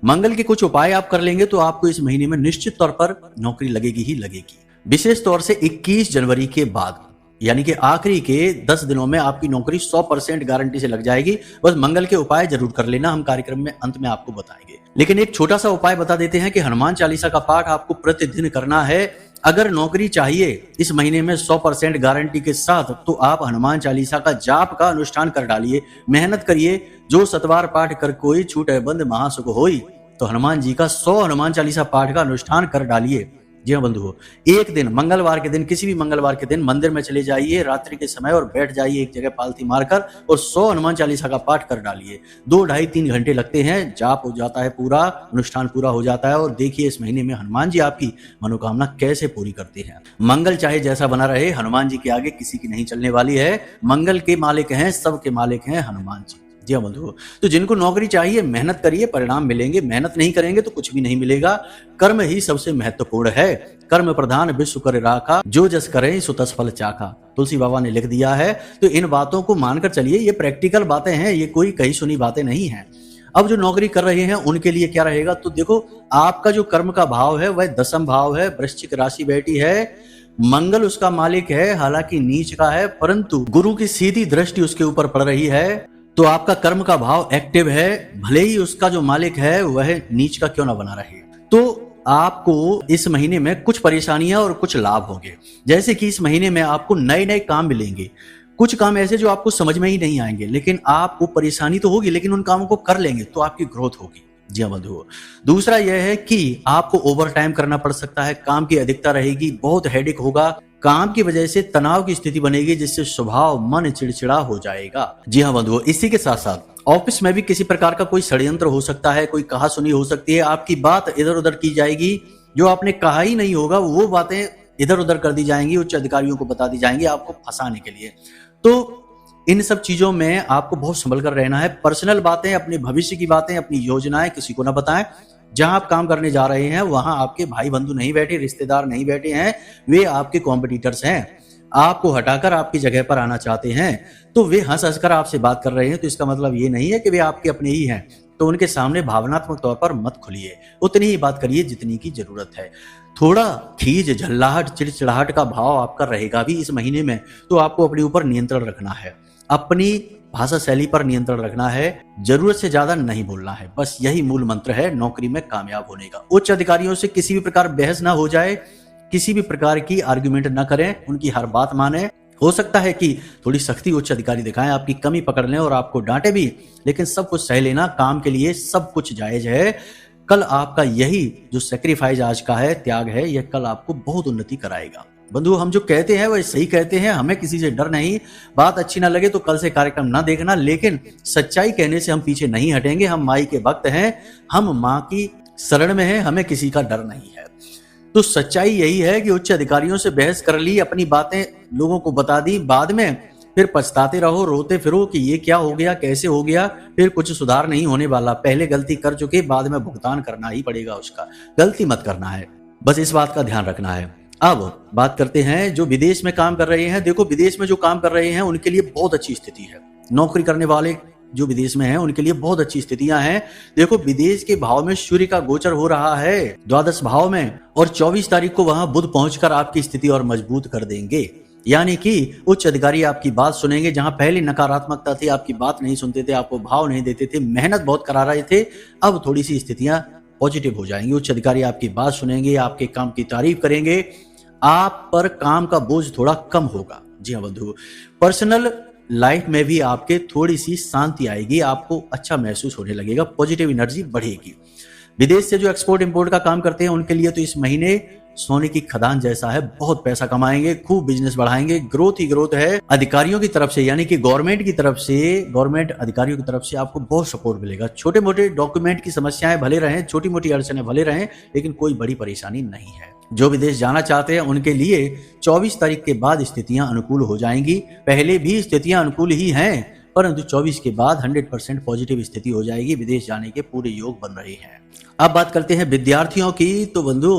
मंगल के कुछ उपाय आप कर लेंगे तो आपको इस महीने में निश्चित तौर पर नौकरी लगेगी ही लगेगी। विशेष तौर से 21 जनवरी के बाद, यानी कि आखिरी के 10 दिनों में आपकी नौकरी 100% गारंटी से लग जाएगी। बस मंगल के उपाय जरूर कर लेना, हम कार्यक्रम में अंत में आपको बताएंगे। लेकिन एक छोटा सा उपाय बता देते हैं कि हनुमान चालीसा का पाठ आपको प्रतिदिन करना है। अगर नौकरी चाहिए इस महीने में 100% गारंटी के साथ, तो आप हनुमान चालीसा का जाप का अनुष्ठान कर डालिए, मेहनत करिए। जो सतवार पाठ कर कोई छूटे बंद महासुख होई, तो हनुमान जी का 100 हनुमान चालीसा पाठ का अनुष्ठान कर डालिए। जी हाँ बंधुओं, एक दिन मंगलवार के दिन, किसी भी मंगलवार के दिन मंदिर में चले जाइए रात्रि के समय और बैठ जाइए एक जगह पालथी मारकर और 100 हनुमान चालीसा का पाठ कर डालिए। 2 ढाई 3 घंटे लगते हैं, जाप हो जाता है, पूरा अनुष्ठान पूरा हो जाता है। और देखिए इस महीने में हनुमान जी आपकी मनोकामना कैसे पूरी करते हैं। मंगल चाहे जैसा बना रहे, हनुमान जी के आगे किसी की नहीं चलने वाली है। मंगल के मालिक हैं, सबके मालिक हैं हनुमान जी। जी हाँ बंधुओं, तो जिनको नौकरी चाहिए मेहनत करिए, परिणाम मिलेंगे। मेहनत नहीं करेंगे तो कुछ भी नहीं मिलेगा। कर्म ही सबसे महत्वपूर्ण है। कर्म प्रधान विश्व कर राखा, जो जस करे सो तस फल चाखा, तुलसी बाबा ने लिख दिया है। तो इन बातों को मानकर चलिए, ये प्रैक्टिकल बातें हैं, ये कोई कही सुनी बातें नहीं है। अब जो नौकरी कर रहे हैं उनके लिए क्या रहेगा, तो देखो आपका जो कर्म का भाव है वह 10th भाव है, वृश्चिक राशि बैठी है, मंगल उसका मालिक है, हालांकि नीच का है, परंतु गुरु की सीधी दृष्टि उसके ऊपर पड़ रही है। तो आपका कर्म का भाव एक्टिव है, भले ही उसका जो मालिक है वह नीच का क्यों ना बना रहे। तो आपको इस महीने में कुछ परेशानियां और कुछ लाभ होंगे। जैसे कि इस महीने में आपको नए नए काम मिलेंगे, कुछ काम ऐसे जो आपको समझ में ही नहीं आएंगे, लेकिन आपको परेशानी तो होगी, लेकिन उन कामों को कर लेंगे तो आपकी ग्रोथ होगी। जी हाँ बंधुओं, दूसरा यह है कि आपको ओवर टाइम करना पड़ सकता है, काम की अधिकता रहेगी, बहुत हेडेक होगा, काम की वजह से तनाव की स्थिति बनेगी, जिससे स्वभाव मन चिड़चिड़ा हो जाएगा। जी हाँ बंधुओं, इसी के साथ साथ ऑफिस में भी किसी प्रकार का कोई षड्यंत्र हो सकता है, कोई कहा सुनी हो सकती है, आपकी बात इधर उधर की जाएगी, जो आपने कहा ही नहीं होगा वो बातें इधर उधर कर दी जाएंगी, उच्च अधिकारियों को बता दी जाएंगी आपको फंसाने के लिए। तो इन सब चीजों में आपको बहुत संभल कर रहना है। पर्सनल बातें, अपने भविष्य की बातें, अपनी योजनाएं किसी को ना बताएं। जहां आप काम करने जा रहे हैं वहां आपके भाई बंधु नहीं बैठे, रिश्तेदार नहीं बैठे हैं, वे आपके कॉम्पिटिटर्स हैं, आपको हटाकर आपकी जगह पर आना चाहते हैं। तो वे हंस हंसकर आपसे बात कर रहे हैं, तो इसका मतलब ये नहीं है कि वे आपके अपने ही हैं। तो उनके सामने भावनात्मक तौर पर मत खुलिए, उतनी ही बात करिए जितनी की जरूरत है। थोड़ा खीज, झल्लाहट, चिड़चिड़ाहट का भाव आपका रहेगा भी इस महीने में, तो आपको अपने ऊपर नियंत्रण रखना है, अपनी भाषा शैली पर नियंत्रण रखना है, जरूरत से ज्यादा नहीं बोलना है। बस यही मूल मंत्र है नौकरी में कामयाब होने का। उच्च अधिकारियों से किसी भी प्रकार बहस ना हो जाए, किसी भी प्रकार की आर्ग्यूमेंट ना करें, उनकी हर बात माने, हो सकता है कि थोड़ी सख्ती उच्च अधिकारी दिखाएं, आपकी कमी पकड़ लें और आपको डांटे भी, लेकिन सब कुछ सह लेना, काम के लिए सब कुछ जायज है। कल आपका यही जो सेक्रीफाइस आज का है, त्याग है, यह कल आपको बहुत उन्नति कराएगा। बंधु, हम जो कहते हैं वह सही कहते हैं, हमें किसी से डर नहीं। बात अच्छी ना लगे तो कल से कार्यक्रम ना देखना, लेकिन सच्चाई कहने से हम पीछे नहीं हटेंगे। हम माई के भक्त हैं, हम माँ की शरण में हैं, हमें किसी का डर नहीं है। तो सच्चाई यही है कि उच्च अधिकारियों से बहस कर ली, अपनी बातें लोगों को बता दी, बाद में फिर पछताते रहो, रोते फिरो कि ये क्या हो गया, कैसे हो गया, फिर कुछ सुधार नहीं होने वाला। पहले गलती कर चुके, बाद में भुगतान करना ही पड़ेगा उसका। गलती मत करना है, बस इस बात का ध्यान रखना है। अब बात करते हैं जो विदेश में काम कर रहे हैं। देखो, विदेश में जो काम कर रहे हैं उनके लिए बहुत अच्छी स्थिति है। नौकरी करने वाले जो विदेश में हैं उनके लिए बहुत अच्छी स्थितियां हैं। देखो, विदेश के भाव में सूर्य का गोचर हो रहा है द्वादश भाव में, और 24 तारीख को वहां बुध पहुंचकर आपकी स्थिति और मजबूत कर देंगे। यानी कि उच्च अधिकारी आपकी बात सुनेंगे। जहां पहले नकारात्मकता थी, आपकी बात नहीं सुनते थे, आपको भाव नहीं देते थे, मेहनत बहुत करा रहे थे, अब थोड़ी सी स्थितियां पॉजिटिव हो जाएंगी। उच्च अधिकारी आपकी बात सुनेंगे, आपके काम की तारीफ करेंगे, आप पर काम का बोझ थोड़ा कम होगा। जी हाँ बंधु, पर्सनल लाइफ में भी आपके थोड़ी सी शांति आएगी, आपको अच्छा महसूस होने लगेगा, पॉजिटिव एनर्जी बढ़ेगी। विदेश से जो एक्सपोर्ट इंपोर्ट का काम करते हैं उनके लिए तो इस महीने सोने की खदान जैसा है। बहुत पैसा कमाएंगे, खूब बिजनेस बढ़ाएंगे, ग्रोथ ही ग्रोथ है। अधिकारियों की तरफ से, यानी कि गवर्नमेंट की तरफ से, गवर्नमेंट अधिकारियों की तरफ से आपको बहुत सपोर्ट मिलेगा। छोटे मोटे डॉक्यूमेंट की समस्याएं भले रहें, छोटी मोटी अड़चनें भले रहें, लेकिन कोई बड़ी परेशानी नहीं है। जो विदेश जाना चाहते हैं उनके लिए 24 तारीख के बाद स्थितियां अनुकूल हो जाएंगी। पहले भी स्थितियां अनुकूल ही हैं, परंतु 24 के बाद 100% पॉजिटिव स्थिति हो जाएगी। विदेश जाने के पूरे योग बन रहे हैं। अब बात करते हैं विद्यार्थियों की। तो बंधु,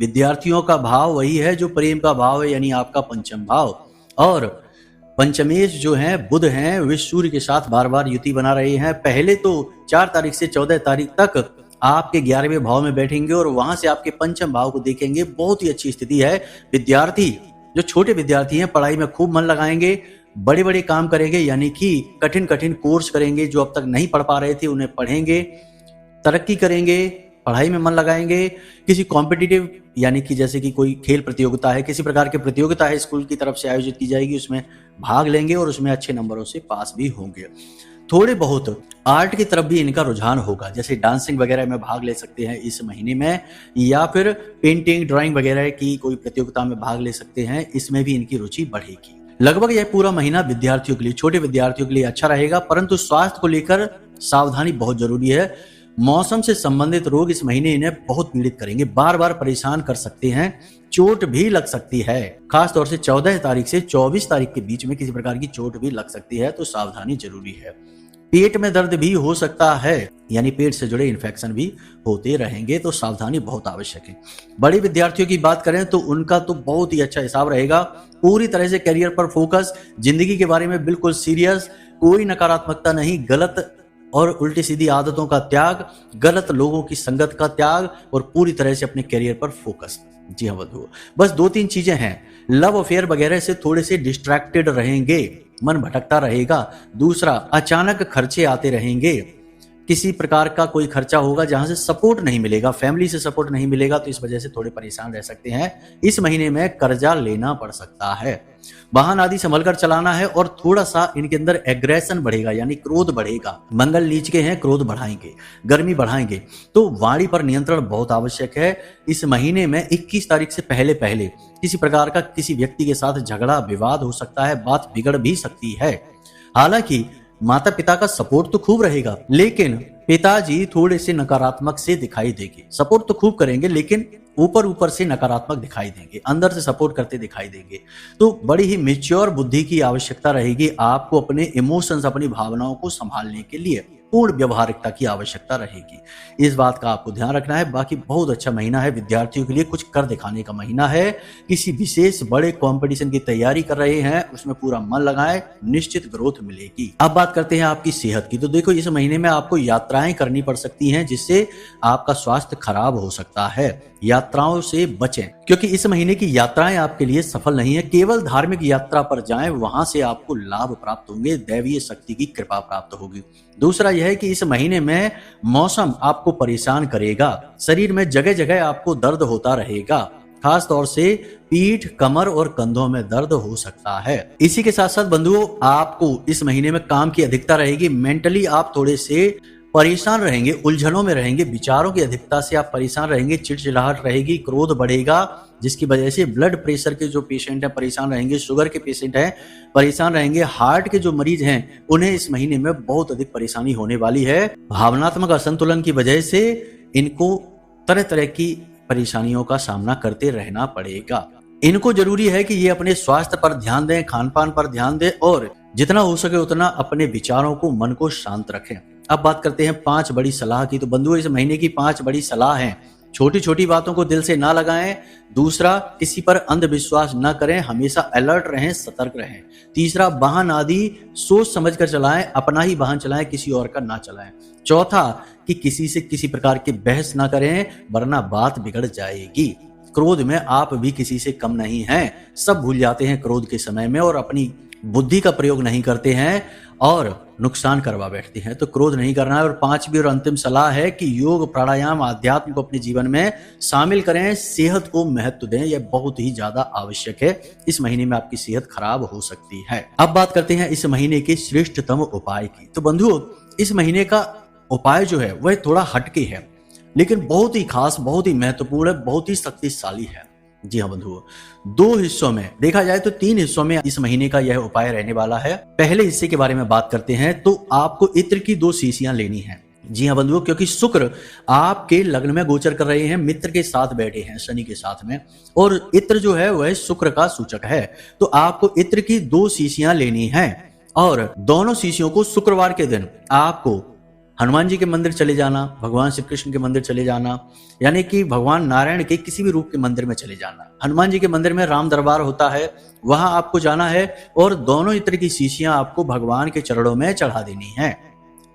विद्यार्थियों का भाव वही है जो प्रेम का भाव है, यानी आपका पंचम भाव। और पंचमेश जो है बुध हैं, वे सूर्य के साथ बार बार युति बना रहे हैं। पहले तो 4 तारीख से 14 तारीख तक आपके 11वें भाव में बैठेंगे और वहां से आपके पंचम भाव को देखेंगे। बहुत ही अच्छी स्थिति है। विद्यार्थी, जो छोटे विद्यार्थी हैं, पढ़ाई में खूब मन लगाएंगे, बड़े बड़े काम करेंगे, यानी कि कठिन कठिन कोर्स करेंगे। जो अब तक नहीं पढ़ पा रहे थे उन्हें पढ़ेंगे, तरक्की करेंगे, पढ़ाई में मन लगाएंगे। किसी कॉम्पिटिटिव, यानी कि जैसे कि कोई खेल प्रतियोगिता है, किसी प्रकार की प्रतियोगिता है, स्कूल की तरफ से आयोजित की जाएगी, उसमें भाग लेंगे और उसमें अच्छे नंबरों से पास भी होंगे। थोड़े बहुत आर्ट की तरफ भी इनका रुझान होगा, जैसे डांसिंग वगैरह में भाग ले सकते हैं इस महीने में, या फिर पेंटिंग ड्राइंग वगैरह की कोई प्रतियोगिता में भाग ले सकते हैं। इसमें भी इनकी रुचि बढ़ेगी। लगभग यह पूरा महीना विद्यार्थियों के लिए, छोटे विद्यार्थियों के लिए अच्छा रहेगा, परंतु स्वास्थ्य को लेकर सावधानी बहुत जरूरी है। मौसम से संबंधित रोग इस महीने इन्हें बहुत पीड़ित करेंगे, बार बार परेशान कर सकते हैं, चोट भी लग सकती है। खास तौर से 14 तारीख से 24 तारीख के बीच में किसी प्रकार की चोट भी लग सकती है, तो सावधानी जरूरी है। पेट में दर्द भी हो सकता है, यानी पेट से जुड़े इन्फेक्शन भी होते रहेंगे, तो सावधानी बहुत आवश्यक है। बड़े विद्यार्थियों की बात करें तो उनका तो बहुत ही अच्छा हिसाब रहेगा। पूरी तरह से करियर पर फोकस, जिंदगी के बारे में बिल्कुल सीरियस, कोई नकारात्मकता नहीं, गलत और उल्टी सीधी आदतों का त्याग, गलत लोगों की संगत का त्याग, और पूरी तरह से अपने करियर पर फोकस। जी हाँ बंधु, बस 2-3 चीजें हैं। लव अफेयर वगैरह से थोड़े से डिस्ट्रैक्टेड रहेंगे, मन भटकता रहेगा। दूसरा, अचानक खर्चे आते रहेंगे, किसी प्रकार का कोई खर्चा होगा जहां से सपोर्ट नहीं मिलेगा, फैमिली से सपोर्ट नहीं मिलेगा, तो इस वजह से थोड़े परेशान रह सकते हैं। इस महीने में कर्जा लेना पड़ सकता है, वाहन आदि संभल कर चलाना है, और थोड़ा सा इनके अंदर एग्रेशन बढ़ेगा, यानी क्रोध बढ़ेगा। मंगल नीच के हैं, क्रोध बढ़ाएंगे, गर्मी बढ़ाएंगे, तो वाणी पर नियंत्रण बहुत आवश्यक है। इस महीने में 21 तारीख से पहले पहले किसी प्रकार का किसी व्यक्ति के साथ झगड़ा विवाद हो सकता है, बात बिगड़ भी सकती है। हालांकि माता पिता का सपोर्ट तो खूब रहेगा, लेकिन पिताजी थोड़े से नकारात्मक से दिखाई देंगे। सपोर्ट तो खूब करेंगे, लेकिन ऊपर ऊपर से नकारात्मक दिखाई देंगे, अंदर से सपोर्ट करते दिखाई देंगे। तो बड़ी ही मैच्योर बुद्धि की आवश्यकता रहेगी आपको, अपने इमोशंस, अपनी भावनाओं को संभालने के लिए पूर्ण व्यवहारिकता की आवश्यकता रहेगी। इस बात का आपको ध्यान रखना है। बाकी बहुत अच्छा महीना है विद्यार्थियों के लिए, कुछ कर दिखाने का महीना है। किसी विशेष बड़े कंपटीशन की तैयारी कर रहे हैं, उसमें पूरा मन लगाएं, निश्चित ग्रोथ मिलेगी। अब बात करते हैं आपकी सेहत की। तो देखो, इस महीने में आपको यात्राएं करनी पड़ सकती हैं, जिससे आपका स्वास्थ्य खराब हो सकता है। यात्राओं से बचें, क्योंकि इस महीने की यात्राएं आपके लिए सफल नहीं है। केवल धार्मिक यात्रा पर जाएं, वहां से आपको लाभ प्राप्त होंगे, दैवीय शक्ति की कृपा प्राप्त होगी। दूसरा यह है कि इस महीने में मौसम आपको परेशान करेगा, शरीर में जगह जगह आपको दर्द होता रहेगा, खास तौर से पीठ, कमर और कंधों में दर्द हो सकता है। इसी के साथ साथ बंधुओं, आपको इस महीने में काम की अधिकता रहेगी। मेंटली आप थोड़े से परेशान रहेंगे, उलझनों में रहेंगे, विचारों की अधिकता से आप परेशान रहेंगे, चिड़चिड़ाहट रहेगी, क्रोध बढ़ेगा, जिसकी वजह से ब्लड प्रेशर के जो पेशेंट हैं परेशान रहेंगे, शुगर के पेशेंट हैं परेशान रहेंगे, हार्ट के जो मरीज हैं उन्हें इस महीने में बहुत अधिक परेशानी होने वाली है। भावनात्मक असंतुलन की वजह से इनको तरह तरह की परेशानियों का सामना करते रहना पड़ेगा। इनको जरूरी है कि ये अपने स्वास्थ्य पर ध्यान दें, खान पान पर ध्यान दें और जितना हो सके उतना अपने विचारों को, मन को शांत रखें। अब बात करते हैं 5 बड़ी सलाह की। तो बंधुओं, इस महीने की 5 बड़ी सलाह हैं। छोटी छोटी बातों को दिल से ना लगाएं। दूसरा, किसी पर अंधविश्वास न करें, हमेशा अलर्ट रहें, सतर्क रहें। तीसरा, वाहन आदि सोच समझ कर चलाएं, अपना ही वाहन चलाएं, किसी और का ना चलाएं। चौथा, कि किसी से किसी प्रकार की बहस ना करें, वरना बात बिगड़ जाएगी। क्रोध में आप भी किसी से कम नहीं हैं। सब भूल जाते हैं क्रोध के समय में और अपनी बुद्धि का प्रयोग नहीं करते हैं और नुकसान करवा बैठते हैं। तो क्रोध नहीं करना है। और 5वीं और अंतिम सलाह है कि योग, प्राणायाम, आध्यात्म को अपने जीवन में शामिल करें। सेहत को महत्व दें, यह बहुत ही ज्यादा आवश्यक है। इस महीने में आपकी सेहत खराब हो सकती है। अब बात करते हैं इस महीने के श्रेष्ठतम उपाय की। तो बंधुओं, इस महीने का उपाय जो है वह थोड़ा हटके है, लेकिन बहुत ही खास, बहुत ही महत्वपूर्ण है, बहुत ही शक्तिशाली है। जी हाँ बंधुओं, 2 हिस्सों में देखा जाए तो 3 हिस्सों में इस महीने का यह उपाय रहने वाला है। पहले हिस्से के बारे में बात करते हैं। तो आपको इत्र की 2 शीशियां लेनी है। जी हाँ बंधुओं, क्योंकि शुक्र आपके लग्न में गोचर कर रहे हैं, मित्र के साथ बैठे हैं, शनि के साथ में, और इत्र जो है वह शुक्र का सूचक है। तो आपको इत्र की 2 शीशियां लेनी है और दोनों शीशियों को शुक्रवार के दिन आपको हनुमान जी के मंदिर चले जाना, भगवान श्री कृष्ण के मंदिर चले जाना, यानी कि भगवान नारायण के किसी भी रूप के मंदिर में चले जाना। हनुमान जी के मंदिर में राम दरबार होता है, वहां आपको जाना है और दोनों इत्र की शीशियां आपको भगवान के चरणों में चढ़ा देनी है,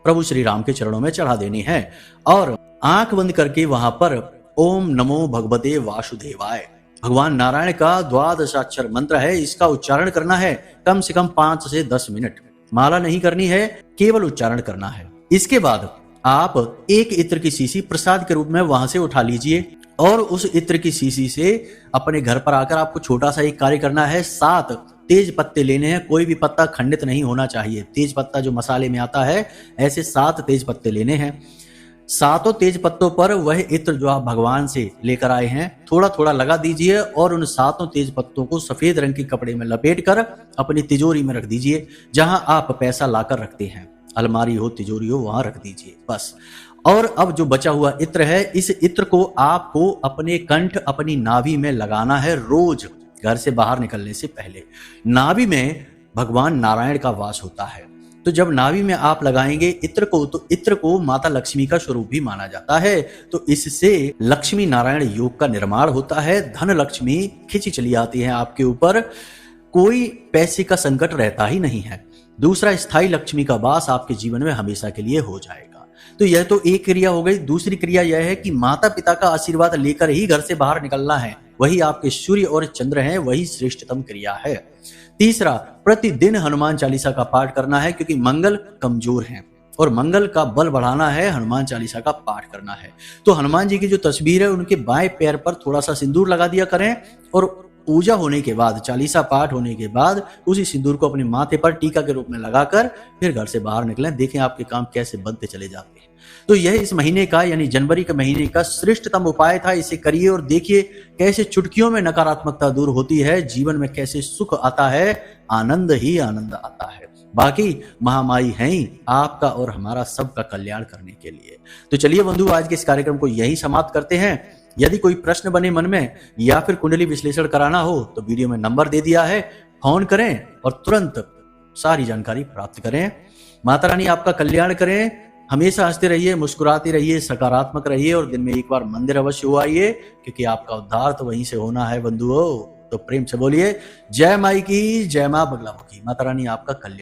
प्रभु श्री राम के चरणों में चढ़ा देनी है। और आंख बंद करके वहां पर ओम नमो भगवते वासुदेवाय, भगवान नारायण का 12 अक्षर मंत्र है, इसका उच्चारण करना है कम से कम 5 से 10 मिनट। माला नहीं करनी है, केवल उच्चारण करना है। इसके बाद आप एक इत्र की शीशी प्रसाद के रूप में वहां से उठा लीजिए और उस इत्र की शीशी से अपने घर पर आकर आपको छोटा सा एक कार्य करना है। 7 तेज पत्ते लेने हैं, कोई भी पत्ता खंडित नहीं होना चाहिए। तेज पत्ता जो मसाले में आता है, ऐसे 7 तेज पत्ते लेने हैं। 7 तेज पत्तों पर वह इत्र जो आप भगवान से लेकर आए हैं थोड़ा थोड़ा लगा दीजिए और उन 7 तेज पत्तों को सफेद रंग के कपड़े में लपेट कर अपनी तिजोरी में रख दीजिए, जहां आप पैसा लाकर रखते हैं। अलमारी हो, तिजोरी हो, वहां रख दीजिए बस। और अब जो बचा हुआ इत्र है, इस इत्र को आपको अपने कंठ, अपनी नाभि में लगाना है रोज घर से बाहर निकलने से पहले। नाभि में भगवान नारायण का वास होता है, तो जब नाभि में आप लगाएंगे इत्र को, तो इत्र को माता लक्ष्मी का स्वरूप भी माना जाता है। तो इससे लक्ष्मी नारायण योग का निर्माण होता है, धन लक्ष्मी खिंची चली आती है आपके ऊपर, कोई पैसे का संकट रहता ही नहीं है। दूसरा, स्थायी लक्ष्मी का वास आपके जीवन में हमेशा के लिए हो जाएगा। तो यह तो एक क्रिया हो गई। दूसरी क्रिया यह है कि माता पिता का आशीर्वाद लेकर ही घर से बाहर निकलना है, वही आपके सूर्य और चंद्र हैं, वही श्रेष्ठतम क्रिया है। तीसरा, प्रतिदिन हनुमान चालीसा का पाठ करना है, क्योंकि मंगल कमजोर है और मंगल का बल बढ़ाना है, हनुमान चालीसा का पाठ करना है। तो हनुमान जी की जो तस्वीर है उनके बाएं पैर पर थोड़ा सा सिंदूर लगा दिया करें और पूजा होने के बाद, चालीसा पाठ होने के बाद उसी सिंदूर को अपने माथे पर टीका के रूप में लगाकर फिर घर से बाहर निकलें। देखें आपके काम कैसे बनते चले जाते हैं। तो यह इस महीने का, यानी जनवरी के महीने का श्रेष्ठतम उपाय था। इसे करिए और देखिए कैसे चुटकियों में नकारात्मकता दूर होती है, जीवन में कैसे सुख आता है, आनंद ही आनंद आता है। बाकी महामाई है ही आपका और हमारा सबका कल्याण करने के लिए। तो चलिए बंधु, आज के इस कार्यक्रम को यही समाप्त करते हैं। यदि कोई प्रश्न बने मन में या फिर कुंडली विश्लेषण कराना हो तो वीडियो में नंबर दे दिया है, फोन करें और तुरंत सारी जानकारी प्राप्त करें। माता रानी आपका कल्याण करें। हमेशा हंसते रहिए, मुस्कुराते रहिए, सकारात्मक रहिए और दिन में एक बार मंदिर अवश्य हो आइए, क्योंकि आपका उद्धार तो वहीं से होना है बंधुओं। तो प्रेम से बोलिए जय माई की, जय मां बगलामुखी। माता रानी आपका कल्याण